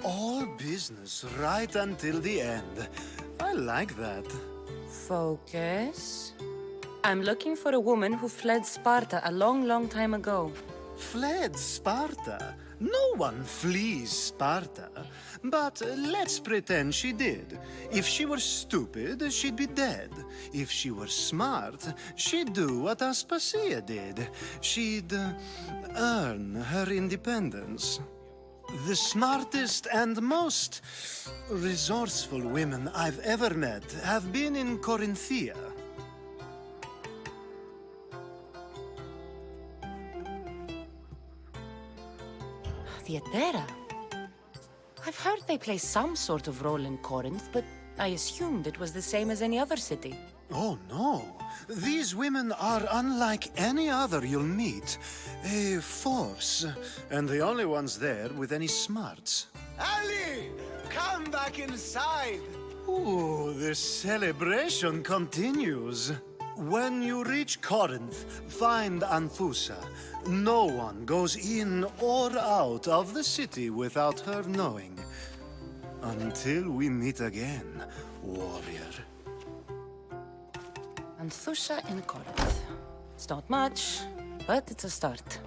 All business right until the end. I like that. Focus. I'm looking for a woman who fled Sparta a long, long time ago. Fled Sparta? No one flees Sparta. But let's pretend she did. If she were stupid, she'd be dead. If she were smart, she'd do what Aspasia did. She'd earn her independence. The smartest and most resourceful women I've ever met have been in Corinthia. Theatera? I've heard they play some sort of role in Corinth, but I assumed it was the same as any other city. Oh, no. These women are unlike any other you'll meet. A force, and the only ones there with any smarts. Ali! Come back inside! Ooh, the celebration continues. When you reach Corinth, find Anthusa. No one goes in or out of the city without her knowing. Until we meet again, warrior. Anthusa in Corinth. It's not much, but it's a start.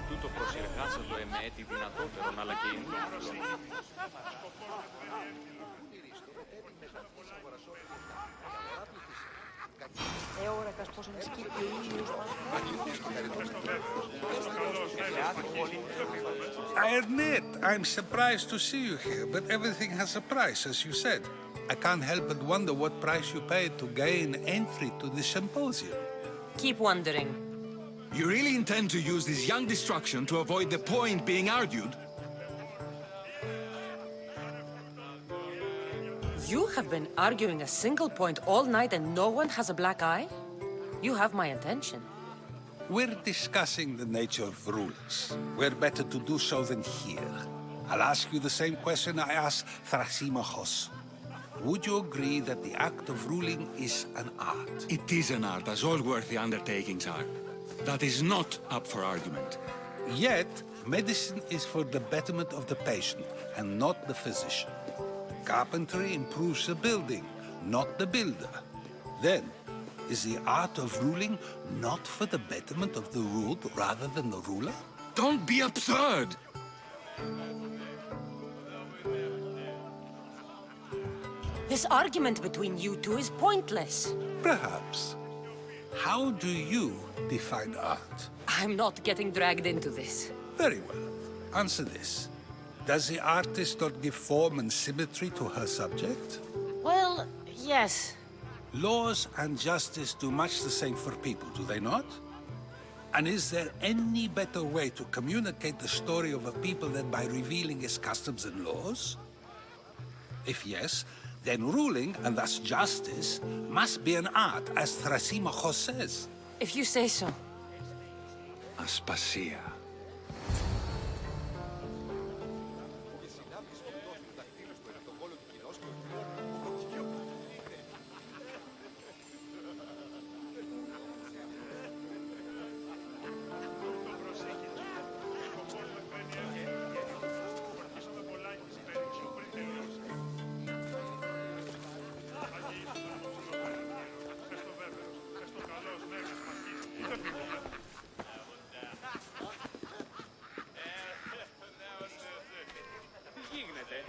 Τούτο προσυρχάσσοντο εμέ τη δυνατότερον, αλλά και η I admit, I'm surprised to see you here, but everything has a price, as you said. I can't help but wonder what price you paid to gain entry to the symposium. Keep wondering. You really intend to use this young destruction to avoid the point being argued? You have been arguing a single point all night and no one has a black eye? You have my attention. We're discussing the nature of rulers. Where better to do so than here? I'll ask you the same question I asked Thrasymachos. Would you agree that the act of ruling is an art? It is an art, as all worthy undertakings are. That is not up for argument. Yet, medicine is for the betterment of the patient, and not the physician. Carpentry improves the building, not the builder. Then, is the art of ruling not for the betterment of the ruled rather than the ruler? Don't be absurd! This argument between you two is pointless. Perhaps. How do you define art? I'm not getting dragged into this. Very well. Answer this. Does the artist not give form and symmetry to her subject? Well, yes. Laws and justice do much the same for people, do they not? And is there any better way to communicate the story of a people than by revealing its customs and laws? If yes, then ruling, and thus justice, must be an art, as Thrasymachos says. If you say so. Aspasia.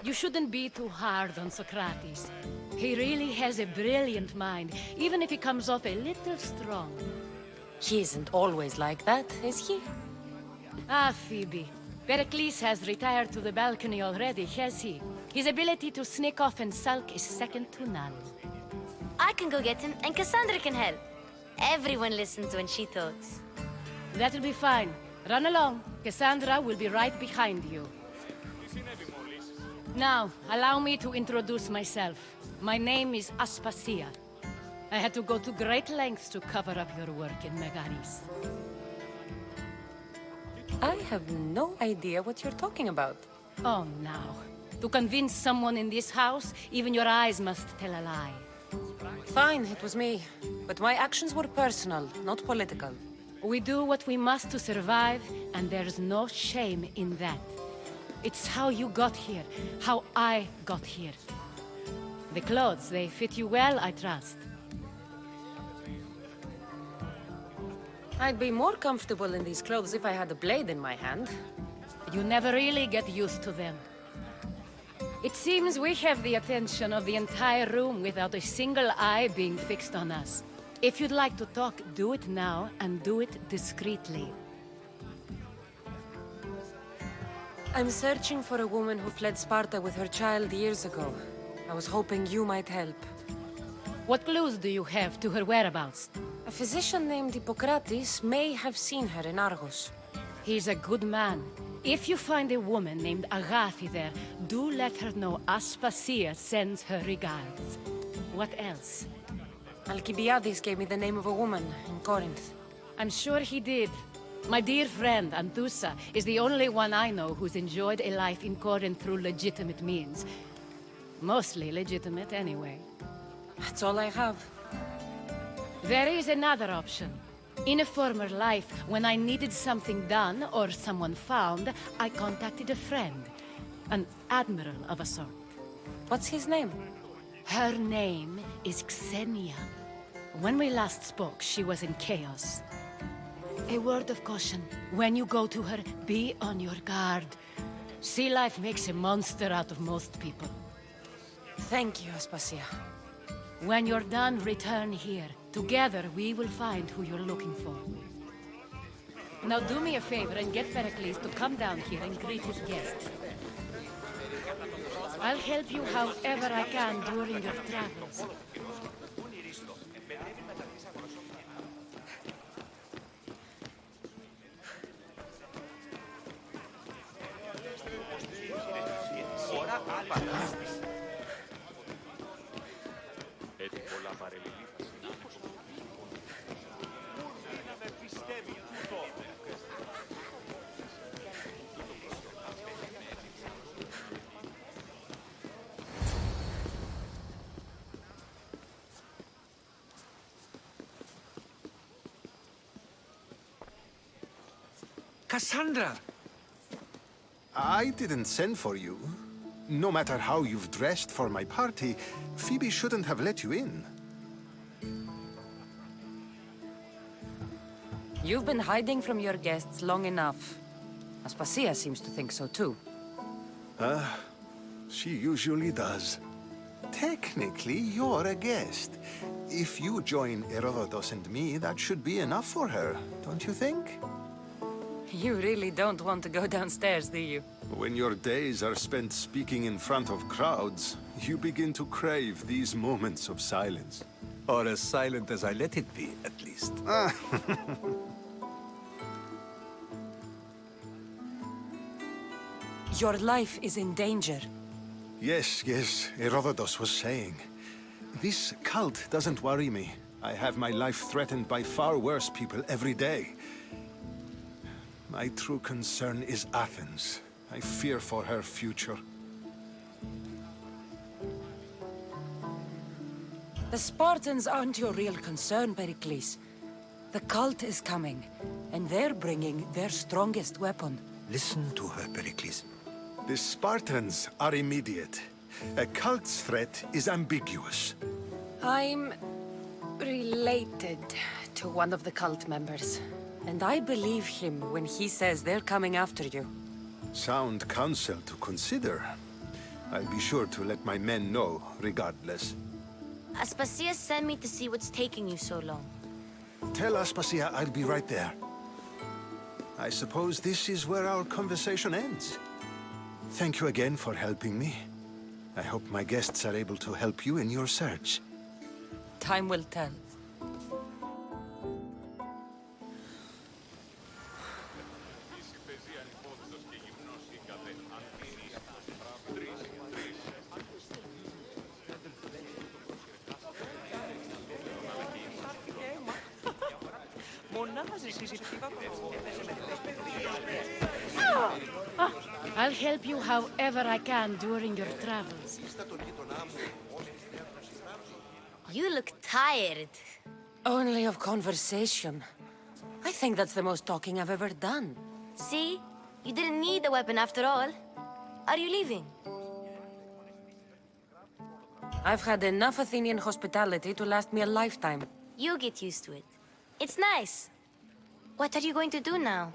You shouldn't be too hard on Socrates. He really has a brilliant mind, even if he comes off a little strong. He isn't always like that, is he? Ah, Phoebe. Pericles has retired to the balcony already, has he? His ability to sneak off and sulk is second to none. I can go get him, and Kassandra can help. Everyone listens when she talks. That'll be fine. Run along. Kassandra will be right behind you. Now, allow me to introduce myself. My name is Aspasia. I had to go to great lengths to cover up your work in Megaris. I have no idea what you're talking about. Oh, now. To convince someone in this house, even your eyes must tell a lie. Fine, it was me. But my actions were personal, not political. We do what we must to survive, and there's no shame in that. It's how you got here, how I got here. The clothes, they fit you well, I trust. I'd be more comfortable in these clothes if I had a blade in my hand. You never really get used to them. It seems we have the attention of the entire room without a single eye being fixed on us. If you'd like to talk, do it now, and do it discreetly. I'm searching for a woman who fled Sparta with her child years ago. I was hoping you might help. What clues do you have to her whereabouts? A physician named Hippocrates may have seen her in Argos. He's a good man. If you find a woman named Agathi there, do let her know Aspasia sends her regards. What else? Alkibiades gave me the name of a woman in Corinth. I'm sure he did. My dear friend, Anthusa, is the only one I know who's enjoyed a life in Corinth through legitimate means. Mostly legitimate, anyway. That's all I have. There is another option. In a former life, when I needed something done or someone found, I contacted a friend. An admiral of a sort. What's his name? Her name is Xenia. When we last spoke, she was in chaos. A word of caution. When you go to her, be on your guard. Sea life makes a monster out of most people. Thank you, Aspasia. When you're done, return here. Together, we will find who you're looking for. Now do me a favor and get Pericles to come down here and greet his guests. I'll help you however I can during your travels. Kassandra! I didn't send for you. No matter how you've dressed for my party, Phoebe shouldn't have let you in. You've been hiding from your guests long enough. Aspasia seems to think so too. She usually does. Technically, you're a guest. If you join Herodotus and me, that should be enough for her, don't you think? You really don't want to go downstairs, do you? When your days are spent speaking in front of crowds, you begin to crave these moments of silence. Or as silent as I let it be, at least. Your life is in danger. Yes, Herodotus was saying. This cult doesn't worry me. I have my life threatened by far worse people every day. My true concern is Athens. I fear for her future. The Spartans aren't your real concern, Pericles. The cult is coming, and they're bringing their strongest weapon. Listen to her, Pericles. The Spartans are immediate. A cult's threat is ambiguous. I'm related to one of the cult members, and I believe him when he says they're coming after you. Sound counsel to consider. I'll be sure to let my men know, regardless. Aspasia sent me to see what's taking you so long. Tell Aspasia I'll be right there. I suppose this is where our conversation ends. Thank you again for helping me. I hope my guests are able to help you in your search. Time will tell. I'll help you however I can during your travels. You look tired. Only of conversation. I think that's the most talking I've ever done. See? You didn't need the weapon after all. Are you leaving? I've had enough Athenian hospitality to last me a lifetime. You get used to it. It's nice. What are you going to do now?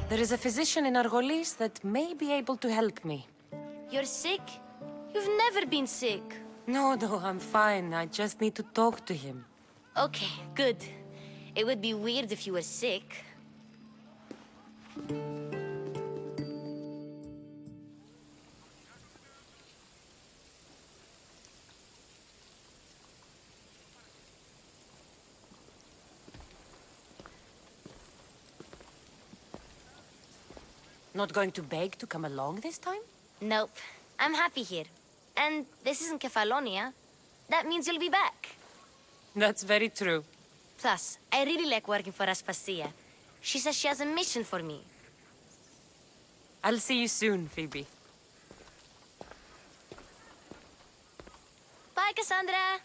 There is a physician in Argolis that may be able to help me. You're sick? You've never been sick. No, I'm fine. I just need to talk to him. Okay, good. It would be weird if you were sick. Not going to beg to come along this time? Nope. I'm happy here. And this isn't Kefalonia. That means you'll be back. That's very true. Plus, I really like working for Aspasia. She says she has a mission for me. I'll see you soon, Phoebe. Bye, Kassandra!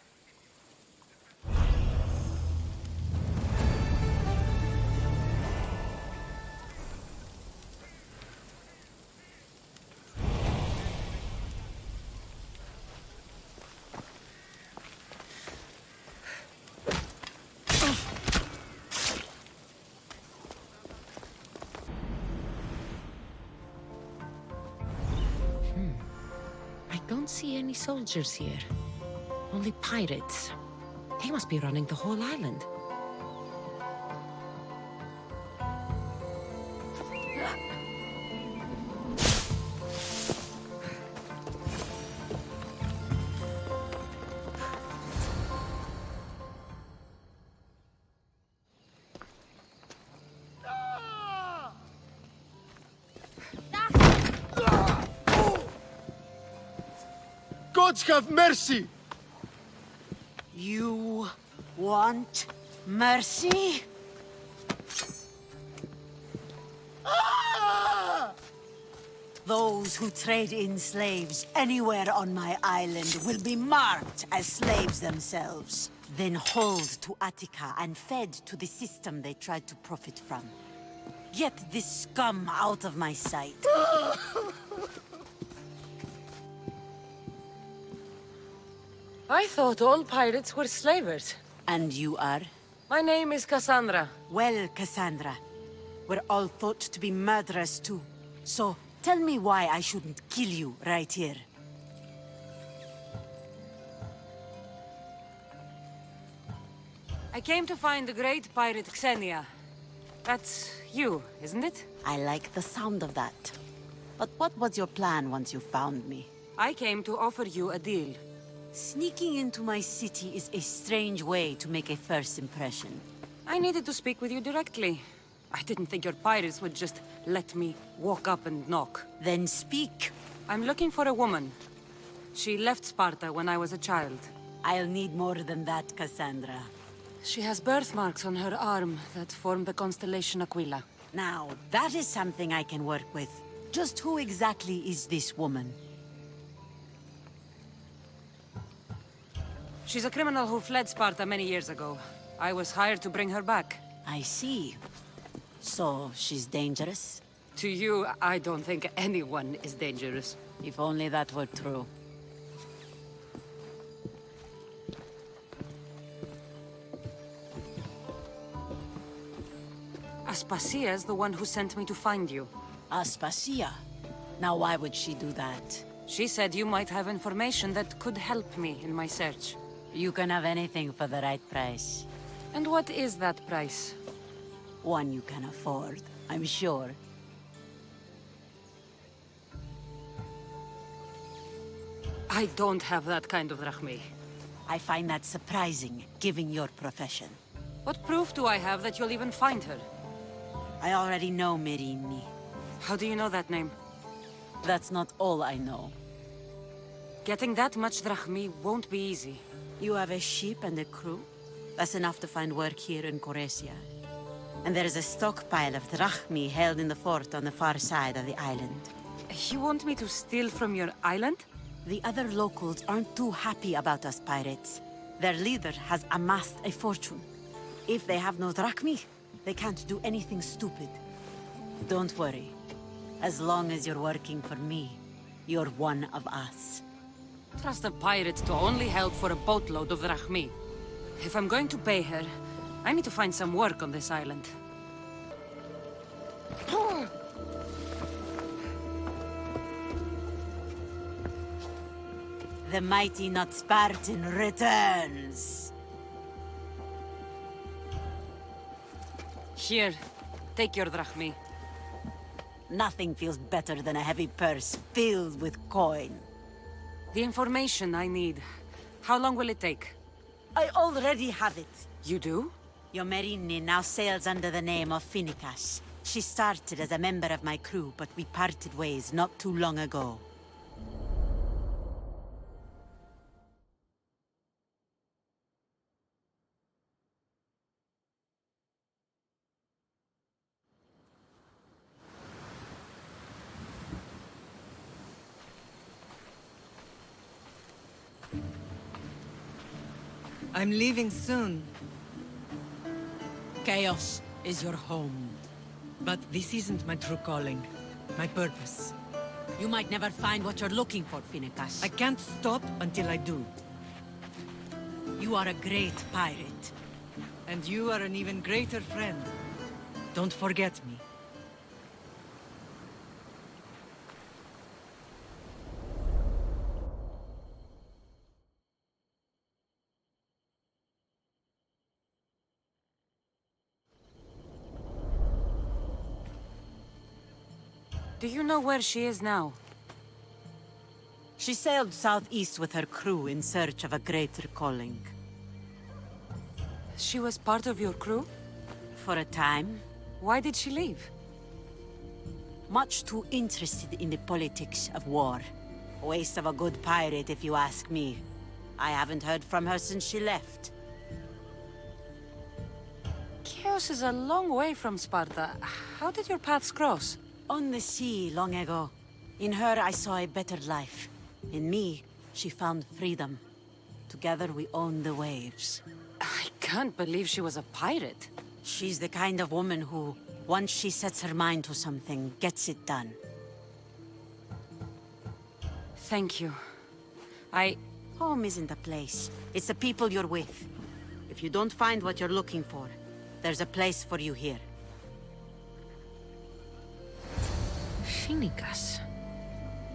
I Don't see any soldiers here. Only pirates. They must be running the whole island. Gods have mercy! You want mercy? Those who trade in slaves anywhere on my island will be marked as slaves themselves, then hauled to Attica and fed to the system they tried to profit from. Get this scum out of my sight. I thought all pirates were slavers. And you are? My name is Kassandra. Well, Kassandra, we're all thought to be murderers too. So, tell me why I shouldn't kill you right here. I came to find the great pirate Xenia. That's you, isn't it? I like the sound of that. But what was your plan once you found me? I came to offer you a deal. Sneaking into my city is a strange way to make a first impression. I needed to speak with you directly. I didn't think your pirates would just let me walk up and knock. Then speak. I'm looking for a woman. She left Sparta when I was a child. I'll need more than that, Kassandra. She has birthmarks on her arm that form the constellation Aquila. Now, that is something I can work with. Just who exactly is this woman? She's a criminal who fled Sparta many years ago. I was hired to bring her back. I see. So, she's dangerous? To you, I don't think anyone is dangerous. If only that were true. Aspasia's the one who sent me to find you. Aspasia? Now why would she do that? She said you might have information that could help me in my search. You can have anything for the right price. And what is that price? One you can afford, I'm sure. I don't have that kind of drachmi. I find that surprising, given your profession. What proof do I have that you'll even find her? I already know Merini. How do you know that name? That's not all I know. Getting that much drachmi won't be easy. You have a ship and a crew? That's enough to find work here in Goresia. And there is a stockpile of drachmi held in the fort on the far side of the island. You want me to steal from your island? The other locals aren't too happy about us pirates. Their leader has amassed a fortune. If they have no drachmi, they can't do anything stupid. Don't worry. As long as you're working for me, you're one of us. Trust a pirate to only help for a boatload of drachmi. If I'm going to pay her, I need to find some work on this island. The mighty not Spartan returns! Here, take your drachmi. Nothing feels better than a heavy purse filled with coin. The information I need. How long will it take? I already have it. You do? Your Merini now sails under the name of Finikas. She started as a member of my crew, but we parted ways not too long ago. I'm leaving soon. Chaos is your home. But this isn't my true calling. My purpose. You might never find what you're looking for, Finikas. I can't stop until I do. You are a great pirate. And you are an even greater friend. Don't forget me. Do you know where she is now? She sailed southeast with her crew in search of a greater calling. She was part of your crew? For a time. Why did she leave? Much too interested in the politics of war. A waste of a good pirate, if you ask me. I haven't heard from her since she left. Chios is a long way from Sparta. How did your paths cross? On the sea, long ago. In her, I saw a better life. In me, she found freedom. Together, we owned the waves. I can't believe she was a pirate. She's the kind of woman who, once she sets her mind to something, gets it done. Thank you. Home isn't a place. It's the people you're with. If you don't find what you're looking for, there's a place for you here. Finikas.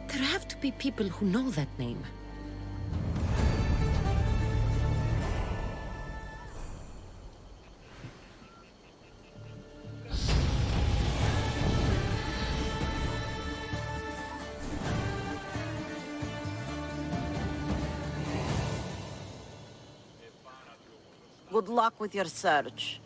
There have to be people who know that name. Good luck with your search.